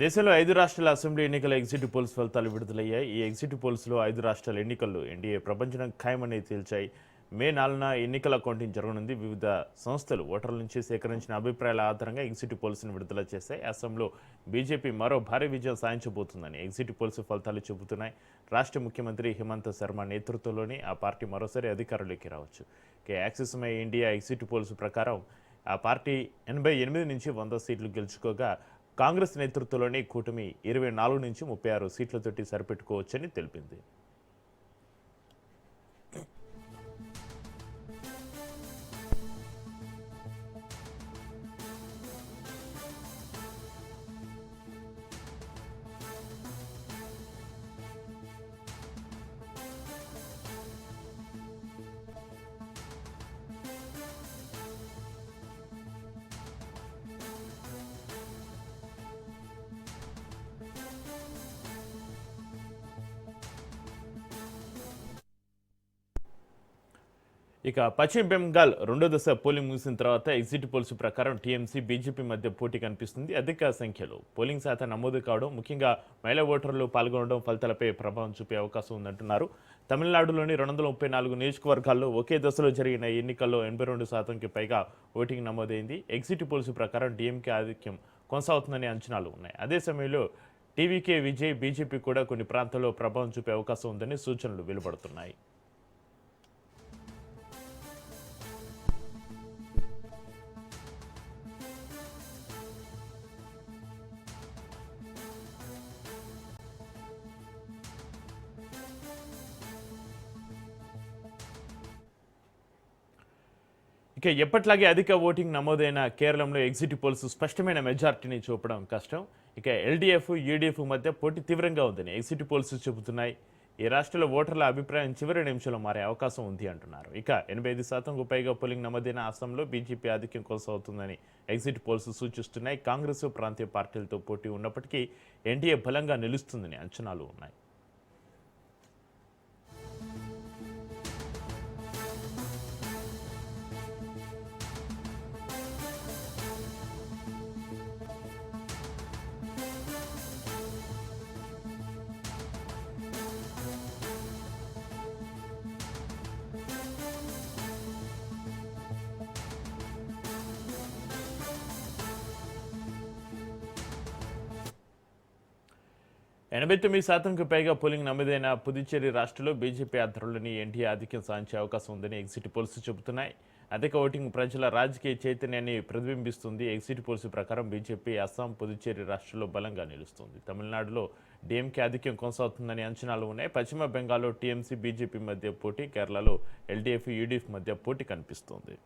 దేశంలో 5 రాష్ట్రాల అసెంబ్లీ ఎన్నికల ఎగ్జిట్ పోల్స్ ఫలితాలు విడుదలయ్యాయి. ఈ ఎగ్జిట్ పోల్స్లో 5 రాష్ట్రాల ఎన్నికల్లో ఎన్డీఏ ప్రపంచం ఖాయమని తేల్చాయి. మే 4న ఎన్నికల కౌంటింగ్ జరగనుంది. వివిధ సంస్థలు ఓటర్ల నుంచి సేకరించిన అభిప్రాయాల ఆధారంగా ఎగ్జిట్ పోల్స్ను విడుదల చేశాయి. అసెంబ్లీలో బీజేపీ మరో భారీ విజయం సాధించబోతుందని ఎగ్జిట్ పోల్స్ ఫలితాలు చెబుతున్నాయి. రాష్ట్ర ముఖ్యమంత్రి హిమంత శర్మ నేతృత్వంలోని ఆ పార్టీ మరోసారి అధికారంలోకి రావచ్చు. Axis my India exit polls ప్రకారం ఆ పార్టీ 88 నుంచి 100 సీట్లు గెలుచుకోగా కాంగ్రెస్ నేతృత్వంలోని కూటమి 24 నుంచి 36 సీట్లతోటి సరిపెట్టుకోవచ్చని తెలిపింది. పశ్చిమ బెంగాల్ రెండో దశ పోలింగ్ ముగిసిన తర్వాత ఎగ్జిట్ పోల్స్ ప్రకారం టీఎంసీ, బీజేపీ మధ్య పోటీ కనిపిస్తుంది. అధిక సంఖ్యలో పోలింగ్ శాతం నమోదు కావడం, ముఖ్యంగా మహిళా ఓటర్లు పాల్గొనడం ఫలితాలపై ప్రభావం చూపే అవకాశం ఉందంటున్నారు. తమిళనాడులోని 234 నియోజకవర్గాల్లో ఒకే దశలో జరిగిన ఎన్నికల్లో 82%కి పైగా ఓటింగ్ నమోదైంది. ఎగ్జిట్ పోల్స్ ప్రకారం డీఎంకే ఆధిక్యం కొనసాగుతుందనే అంచనాలు ఉన్నాయి. అదే సమయంలో టీవీకే విజయ్, బీజేపీ కూడా కొన్ని ప్రాంతాల్లో ప్రభావం చూపే అవకాశం ఉందని సూచనలు వెలువడుతున్నాయి. ఎప్పట్లాగే అధిక ఓటింగ్ నమోదైన కేరళంలో ఎగ్జిట్ పోల్స్ స్పష్టమైన మెజార్టీని చూపడం కష్టం. ఎల్డీఎఫ్, యూడీఎఫ్ మధ్య పోటీ తీవ్రంగా ఉందని ఎగ్జిట్ పోల్స్ చెబుతున్నాయి. ఈ రాష్ట్రంలో ఓటర్ల అభిప్రాయం చివరి నిమిషంలో మారే అవకాశం ఉంది అంటున్నారు. 85%కు పైగా పోలింగ్ నమోదైన అస్సాంలో బీజేపీ ఆధిక్యం కొనసాగుతుందని ఎగ్జిట్ పోల్స్ సూచిస్తున్నాయి. కాంగ్రెస్, ప్రాంతీయ పార్టీలతో పోటీ ఉన్నప్పటికీ ఎన్డీఏ బలంగా నిలుస్తుందని అంచనాలు ఉన్నాయి. ఎనభై 89%కు పైగా పోలింగ్ నమోదైన పుదుచ్చేరి రాష్ట్రంలో బీజేపీ ఆధ్వర్యంలోని ఎన్డీఏ ఆధిక్యం సాధించే అవకాశం ఉందని ఎగ్జిట్ పోల్స్ చెబుతున్నాయి. అధిక ఓటింగ్ ప్రజల రాజకీయ చైతన్యాన్ని ప్రతిబింబిస్తుంది. ఎగ్జిట్ పోల్స్ ప్రకారం బీజేపీ అస్సాం, పుదుచ్చేరి రాష్ట్రంలో బలంగా నిలుస్తుంది. తమిళనాడులో డీఎంకే ఆధిక్యం కొనసాగుతుందని అంచనాలు ఉన్నాయి. పశ్చిమ బెంగాల్లో టీఎంసీ, బీజేపీ మధ్య పోటీ, కేరళలో ఎల్డీఎఫ్, యూడీఎఫ్ మధ్య పోటీ కనిపిస్తోంది.